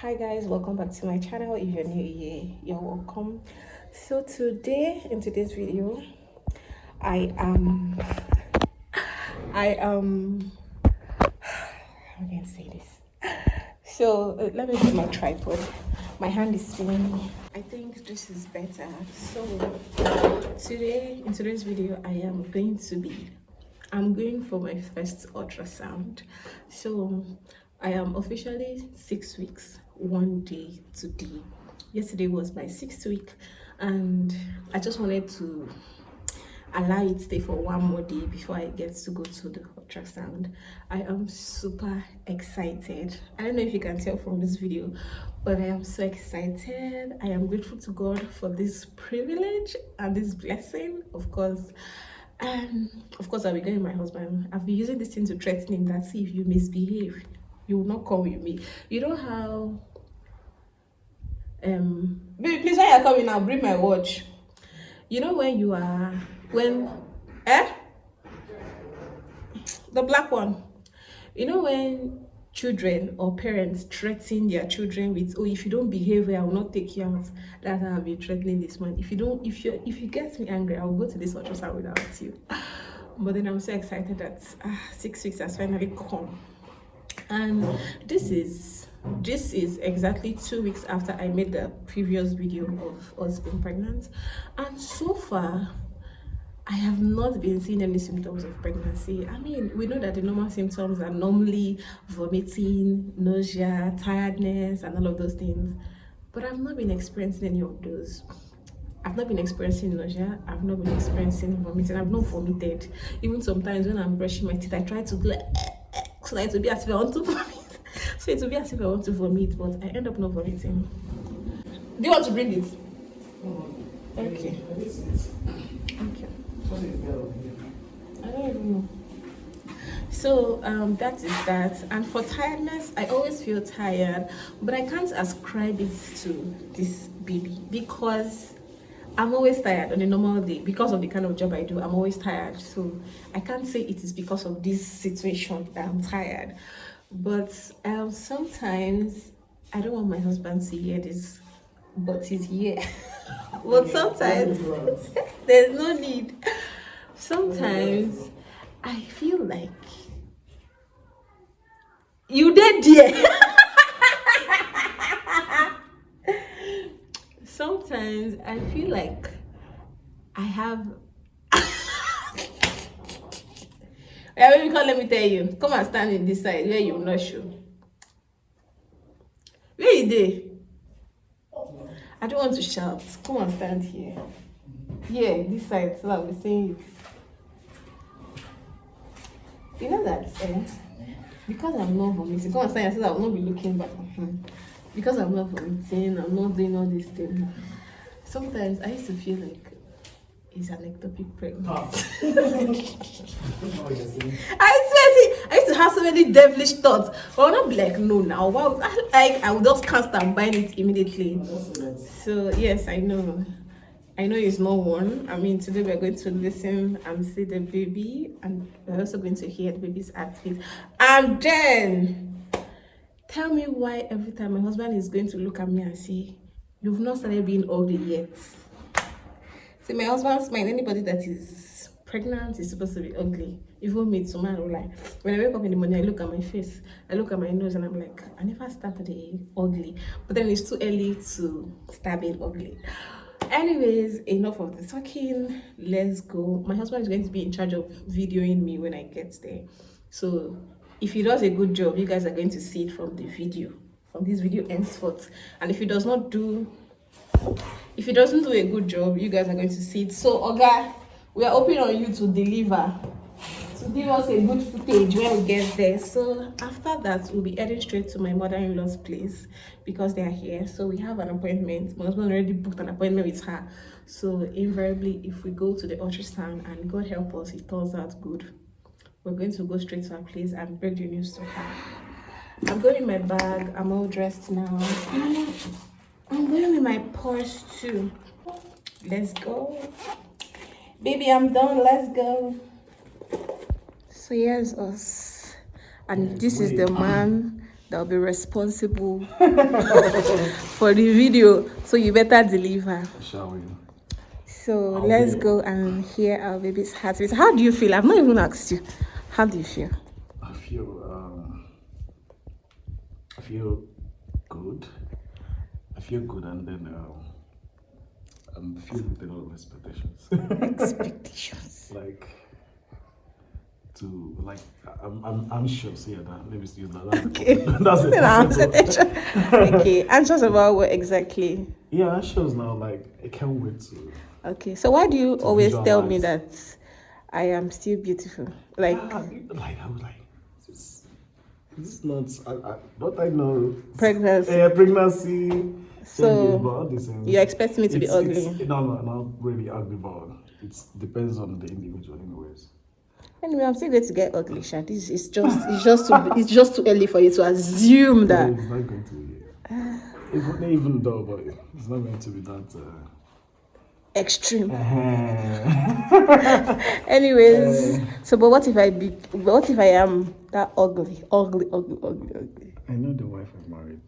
Hi guys, welcome back to my channel. If you're new here, you're welcome. So today, in today's video, I am how can I say this? So let me use my tripod. My hand is feeling me. I think this is better. So today, in today's video, I'm going for my first ultrasound. So I am officially 6 weeks, one day today. Yesterday was my 6th week, and I just wanted to allow it stay for one more day before I get to go to the ultrasound. I am super excited. I don't know if you can tell from this video, but I am so excited. I am grateful to God for this privilege and this blessing. Of course, I'll be going with my husband. I've been using this thing to threaten him that see if you misbehave, you will not come with me. You know how baby, please, when you're coming now, bring my watch. You know when the black one, you know when children or parents threaten their children with, oh, if you don't behave well, I will not take you out. That's how I've been threatening this man. If you get me angry, I will go to this ultrasound without you. But then I'm so excited that 6 weeks has finally come, and this is exactly 2 weeks after I made the previous video of us being pregnant, and so far I have not been seeing any symptoms of pregnancy. I mean, we know that the normal symptoms are normally vomiting, nausea, tiredness, and all of those things, but I've not been experiencing any of those. I've not been experiencing nausea. I've not been experiencing vomiting. I've not vomited. Even sometimes when I'm brushing my teeth, I try to do like, so that it will be as if I want to vomit. So it will be as if I want to vomit, but I end up not vomiting. Do you want to bring it? Okay. Okay. I don't even know. So that is that. And for tiredness, I always feel tired, but I can't ascribe it to this baby because I'm always tired on a normal day because of the kind of job I do. I'm always tired, so I can't say it is because of this situation that I'm tired. But sometimes I don't want my husband to hear this, but he's here. But sometimes there's no need. Sometimes I feel like you did there. Sometimes I feel like I have. Yeah, baby, come, let me tell you. Come and stand in this side where you will not show. Where you there? I don't want to shout. Come and stand here. Yeah, this side, so I'll be seeing you. You know that, because I'm not vomiting, come and stand here so that I will not be looking back. Because I'm not vomiting, I'm not doing all these things. Sometimes I used to feel like it's an ectopic pregnancy. I swear, see, I used to have so many devilish thoughts, but I'll not be like, no, now, why would I would just can't start buying it immediately. So yes, I know it's not one. I mean, today we're going to listen and see the baby, and we're also going to hear the baby's heartbeat. And then tell me why every time my husband is going to look at me and say, you've not started being ugly yet. See, my husband's mind, anybody that is pregnant is supposed to be ugly. Even me, to man, like, when I wake up in the morning, I look at my face, I look at my nose, and I'm like, I never started ugly. But then it's too early to start being ugly. Anyways, enough of the talking. Let's go. My husband is going to be in charge of videoing me when I get there. So if he does a good job, you guys are going to see it from this video henceforth. And if he doesn't do a good job, you guys are going to see it. So Oga, we are hoping on you to deliver, to give us a good footage when we get there. So after that, we'll be heading straight to my mother-in-law's place because they are here. So we have an appointment. My husband already booked an appointment with her. So invariably, if we go to the ultrasound and God help us, it turns out good, we're going to go straight to her place and break the news to her. I'm going in my bag. I'm all dressed now. I'm going with my purse too. Let's go. Baby, I'm done. Let's go. So here's us. And this is the man that'll be responsible for the video. So you better deliver. Shall we? So let's go and hear our baby's heartbeat. How do you feel? I've not even asked you. How do you feel? I feel good. I feel good, and then I'm filled with a lot of expectations. Expectations. I'm anxious. Yeah, let me use that. That's Okay. that's it. Okay. Anxious about what exactly? Yeah, anxious now. Like, I can't wait to. Okay. So why do you always tell me visualize. that I am still beautiful? Like, I was like, this is not. Don't I know? pregnancy. Pregnancy. So But the same. you expect me to be ugly? No, not really ugly, but it depends on the individual, anyways. Anyway, I'm still going to get ugly, Sha. This is it's just too early for you to assume that. It's not going to be. Even though, but it's not going to be that. Extreme. Anyways, so but what if I am that ugly? I know the wife I'm married.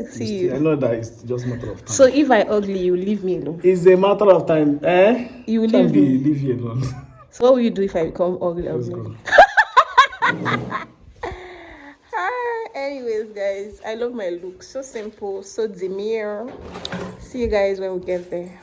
See you. I know that it's just a matter of time. So if I ugly, you leave me alone. It's a matter of time, You will leave me. Leave you alone. So what will you do if I become ugly? Let's go. Anyways, guys, I love my look. So simple, so demure. See you guys when we get there.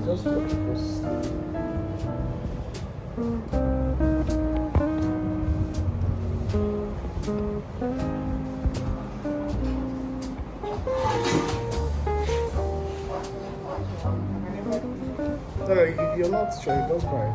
Just for the first. No, if you're not sure, just buy.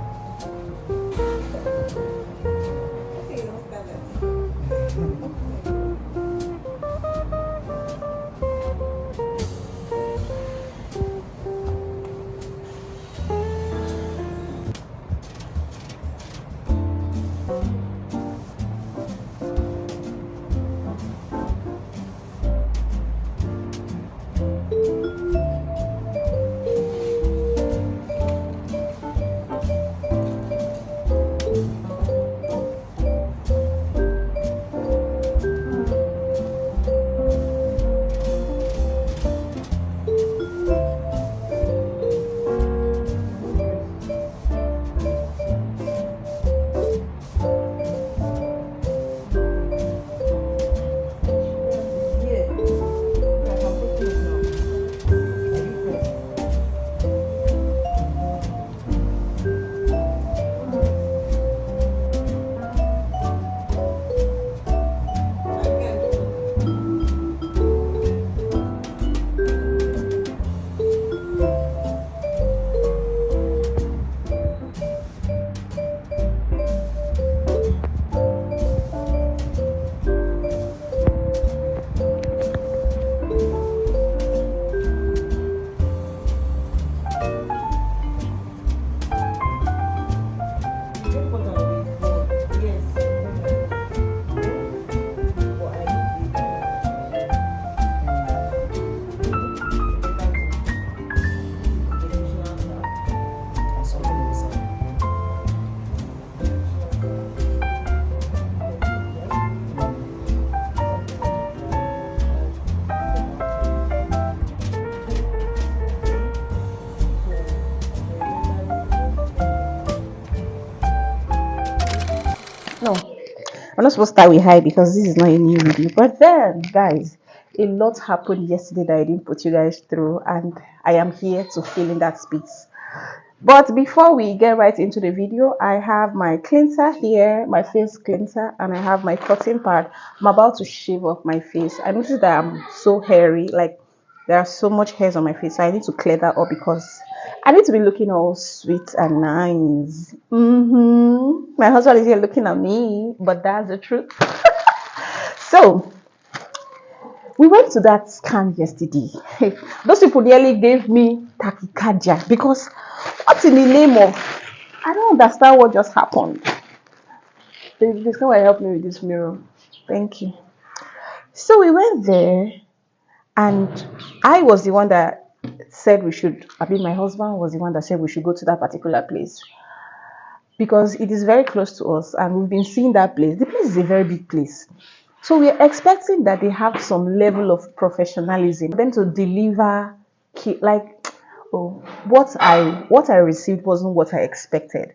No, I'm not supposed to start with hi because this is not a new video. But then, guys, a lot happened yesterday that I didn't put you guys through, and I am here to fill in that space. But before we get right into the video, I have my cleanser here, my face cleanser, and I have my cotton pad. I'm about to shave off my face. I noticed that I'm so hairy, like there are so much hairs on my face, so I need to clear that up because I need to be looking all sweet and nice. My husband is here looking at me, but that's the truth. So we went to that scan yesterday. Those people nearly gave me tachycardia because what in the name of, I don't understand what just happened. This guy will help me with this mirror. Thank you. So we went there, and I was the one that said we should, I mean, my husband was the one that said we should go to that particular place because it is very close to us and we've been seeing that place. The place is a very big place. So we're expecting that they have some level of professionalism. Then to deliver, like, oh, what I received wasn't what I expected.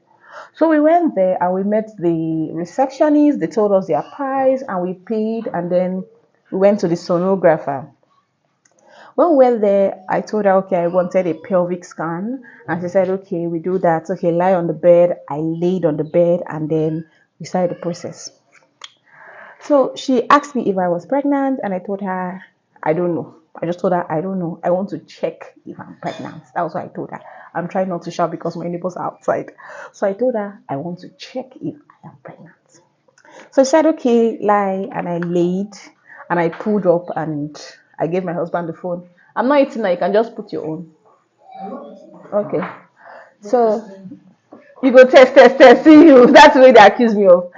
So we went there and we met the receptionist. They told us their price and we paid, and then we went to the sonographer. When we went there, I told her, okay, I wanted a pelvic scan. And she said, okay, we do that. Okay, lie on the bed. I laid on the bed and then we started the process. So she asked me if I was pregnant, and I told her, I don't know. I just told her, I don't know. I want to check if I'm pregnant. That was what I told her. I'm trying not to shout because my neighbors are outside. So I told her, I want to check if I am pregnant. So she said, okay, lie. And I laid and I pulled up and I gave my husband the phone. I'm not eating now. You can just put your own. Okay. So you go test, see you. That's what they accuse me of.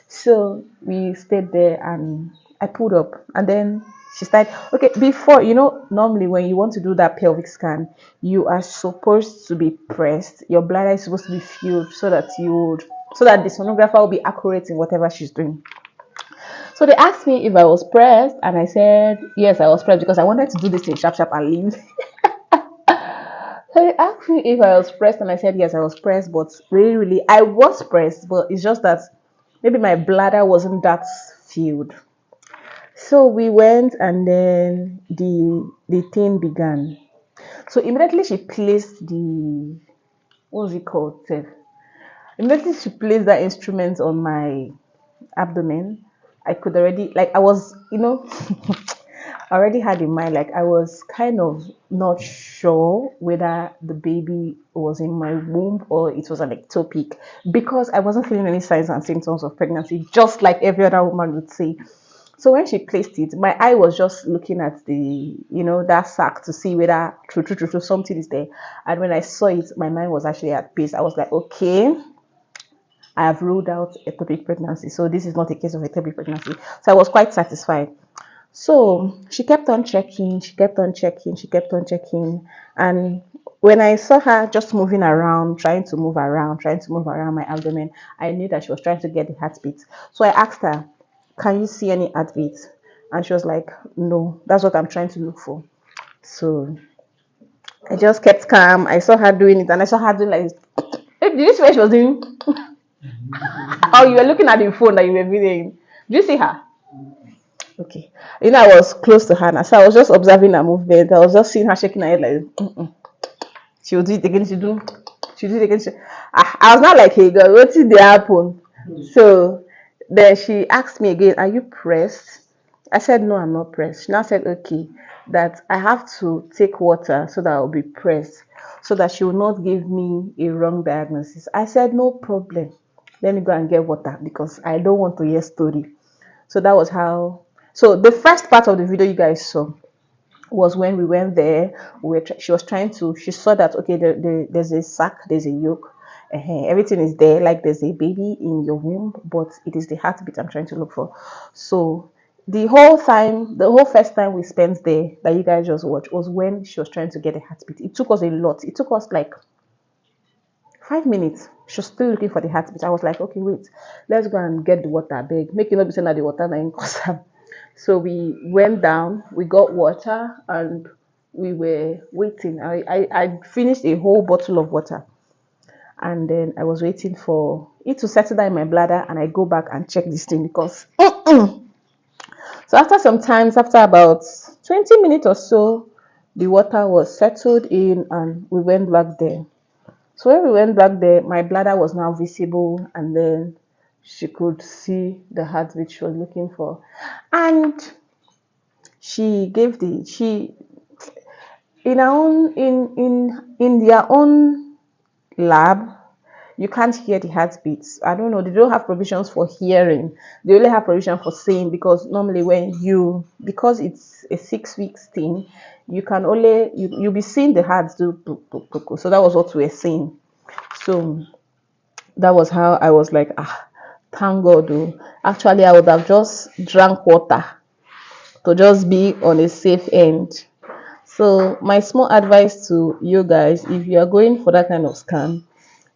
So we stayed there and I pulled up and then she started, okay, before, normally when you want to do that pelvic scan, you are supposed to be pressed. Your bladder is supposed to be filled so that the sonographer will be accurate in whatever she's doing. So they asked me if I was pressed and I said, yes, I was pressed because I wanted to do this thing sharp and leave. So they asked me if I was pressed and I said, yes, I was pressed, but really, I was pressed, but it's just that maybe my bladder wasn't that filled. So we went and then the thing began. So immediately she placed what was it called? Immediately she placed that instrument on my abdomen. I could already, like, I was, I already had in mind, like, I was kind of not sure whether the baby was in my womb or it was an ectopic because I wasn't feeling any signs and symptoms of pregnancy, just like every other woman would say. So when she placed it, my eye was just looking at that sac to see whether true something is there. And when I saw it, my mind was actually at peace. I was like, okay, I have ruled out ectopic pregnancy. So this is not a case of ectopic pregnancy. So I was quite satisfied. So she kept on checking. And when I saw her just moving around, trying to move around my abdomen, I knew that she was trying to get the heartbeat. So I asked her, can you see any heartbeat? And she was like, no, that's what I'm trying to look for. So I just kept calm. I saw her doing it and I saw her doing like, did you see what she was doing? Oh, you were looking at the phone that you were videoing. Do you see her? Okay. I was close to her now, so I was just observing her movement. I was just seeing her shaking her head like, she will do it again, she'll do it again. I was not like, hey girl, what did they happen? So then she asked me again, are you pressed? I said, no, I'm not pressed. She now said, okay, that I have to take water so that I'll be pressed, so that she will not give me a wrong diagnosis. I said, no problem. Let me go and get water because I don't want to hear story. So that was how. So the first part of the video you guys saw was when we went there. She was trying to. She saw that okay, there's a sac, there's a yolk, everything is there. Like there's a baby in your womb, but it is the heartbeat I'm trying to look for. So the whole first time we spent there that you guys just watched was when she was trying to get a heartbeat. It took us a lot. It took us like 5 minutes. She was still looking for the heartbeat. I was like, okay, wait, let's go and get the water, beg. Make you not be saying that the water na cause. So we went down, we got water, and we were waiting. I finished a whole bottle of water. And then I was waiting for it to settle down in my bladder, and I go back and check this thing because. So after about 20 minutes or so, the water was settled in, and we went back there. So when we went back there, my bladder was now visible, and then she could see the heartbeat she was looking for. And she gave in their own lab, you can't hear the heartbeats. I don't know, they don't have provisions for hearing. They only have provision for seeing, because normally because it's a 6 weeks thing, you can only you'll be seeing the hearts do. So that was what we were seeing. So that was how I was like, thank God. Actually, I would have just drank water to just be on a safe end. So my small advice to you guys, if you are going for that kind of scan,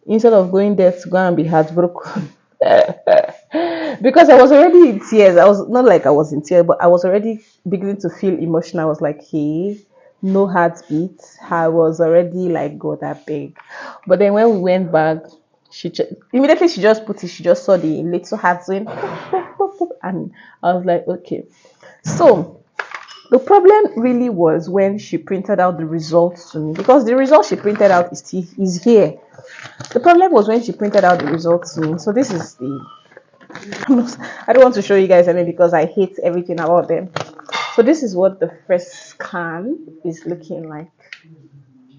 instead of going there to go and be heartbroken, because I was already in tears. I was not like I was in tears, but I was already beginning to feel emotional. I was like, hey, no heartbeat. I was already like, God, I beg. But then when we went back, immediately she just put it. She just saw the little heart going, and I was like, okay. So the problem really was when she printed out the results to me, because the result she printed out is here. The problem was when she printed out the results to me. So this is the I don't want to show you guys any because I hate everything about them. So this is what the first scan is looking like.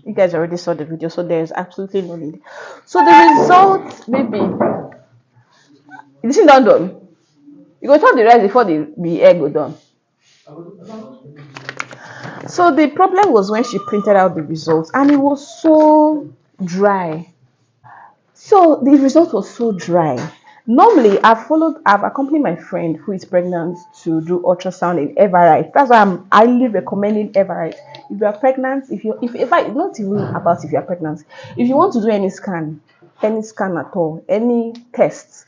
You guys already saw the video, so there's absolutely no need. So the result, maybe this is not done. You go turn the rice before the egg go done. So the problem was when she printed out the results and it was so dry. So the result was so dry. Normally, I've accompanied my friend who is pregnant to do ultrasound in Everite. That's why I'm highly recommending Everite. If you are pregnant, if I not even about if you are pregnant, if you want to do any scan at all, any tests,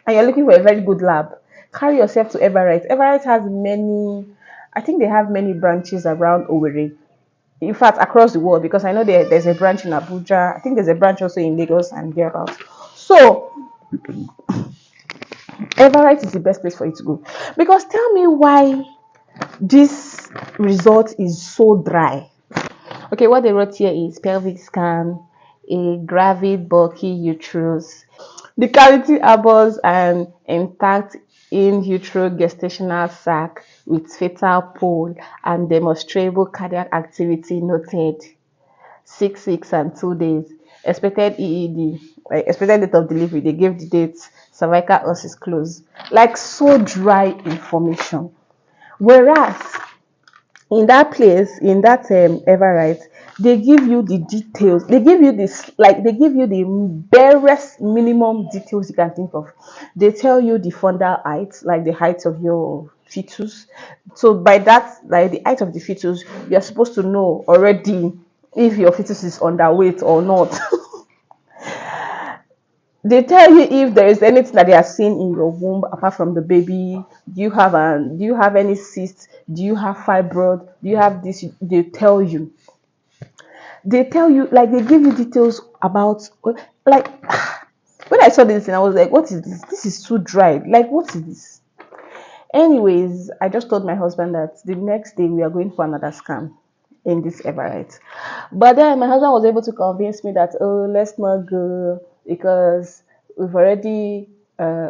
and you're looking for a very good lab, carry yourself to Everite. Everite has many, I think they have many branches around Owerri. In fact, across the world, because I know there's a branch in Abuja. I think there's a branch also in Lagos and thereabouts. So Everite is the best place for you to go. Because tell me why this result is so dry. Okay, what they wrote here is pelvic scan, a gravid bulky uterus, the cavity above and intact in utero gestational sac with fetal pole and demonstrable cardiac activity noted. 6 weeks and 2 days. Expected EED, like expected date of delivery. They gave the date. Cervical os is closed. Like so dry information. Whereas in that place, in that Everite, they give you the details. They give you this, like they give you the barest minimum details you can think of. They tell you the fundal height, like the height of your fetus. So by that, like the height of the fetus, you are supposed to know already if your fetus is underweight or not. They tell you if there is anything that they are seeing in your womb apart from the baby. Do you have any cysts? Do you have fibroid? Do you have this? They tell you. They tell you, like they give you details about, like when I saw this thing, I was like, what is this? This is too dry. Like, what is this? Anyways, I just told my husband that the next day we are going for another scan in this Everite. But then my husband was able to convince me that, oh, let's not go because we've already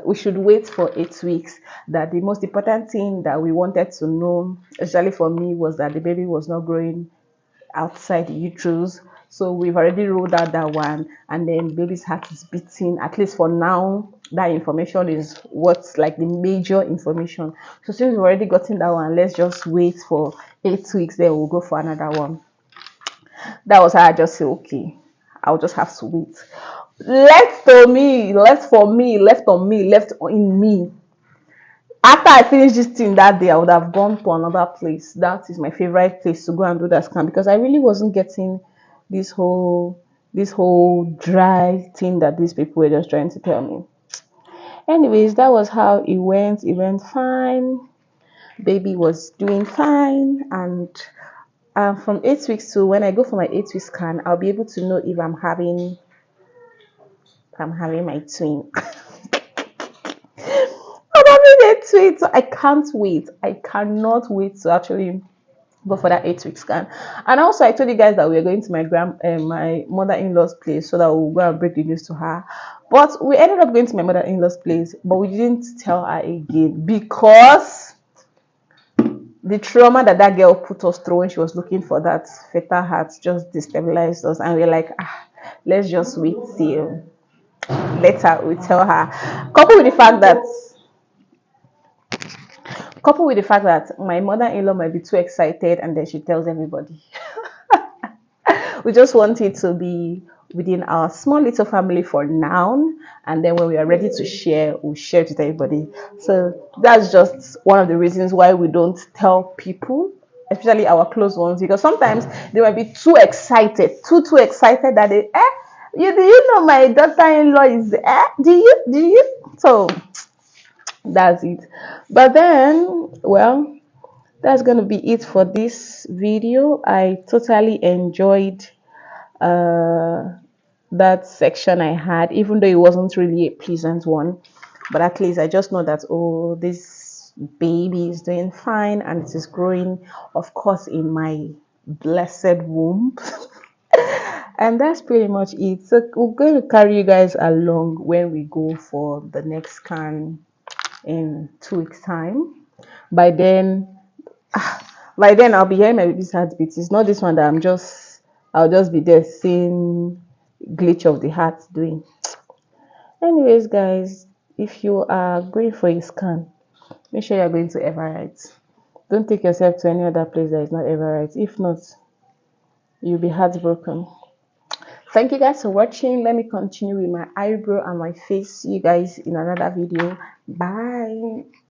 we should wait for 8 weeks. That the most important thing that we wanted to know, especially for me, was that the baby was not growing outside the uterus. So we've already ruled out that one, and then baby's heart is beating. At least for now, that information is what's like the major information. So since we've already gotten that one, let's just wait for 8 weeks. Then we'll go for another one. That was how I just said, okay, I'll just have to wait. Left on me, left on me. After I finished this thing that day, I would have gone to another place. That is my favorite place to go and do that scan because I really wasn't getting this whole dry thing that these people were just trying to tell me. Anyways, that was how it went. It went fine. Baby was doing fine, and from 8 weeks to when I go for my 8 week scan, I'll be able to know if I'm having my twin. I'm having a twin, so I can't wait. I cannot wait to actually go for that 8 week scan. And also, I told you guys that we were going to my mother-in-law's place so that we'll go and break the news to her. But we ended up going to my mother-in-law's place, but we didn't tell her again because the trauma that girl put us through when she was looking for that fetal heart just destabilized us, and we're like, let's just wait till later we tell her. Coupled with the fact that my mother-in-law might be too excited and then she tells everybody. We just want it to be within our small little family for now, and then when we are ready to share, we'll share it with everybody. So that's just one of the reasons why we don't tell people especially our close ones, because sometimes they might be too excited, too excited that they you do you know my daughter-in-law is do you so that's it. But then, well, that's gonna be it for this video. I totally enjoyed uh that section I had, even though it wasn't really a pleasant one. But at least I just know that, oh, this baby is doing fine and it is growing, of course, in my blessed womb. And that's pretty much it. So we're going to carry you guys along when we go for the next scan in 2 weeks' time. By then, by then I'll be hearing my baby's heartbeat. It's not this one that I'll just be there seeing glitch of the heart doing. Anyways, guys, if you are going for a scan, make sure you're going to Everite. Don't take yourself to any other place that is not Everite. If not, you'll be heartbroken. Thank you guys for watching. Let me continue with my eyebrow and my face. See you guys in another video. Bye.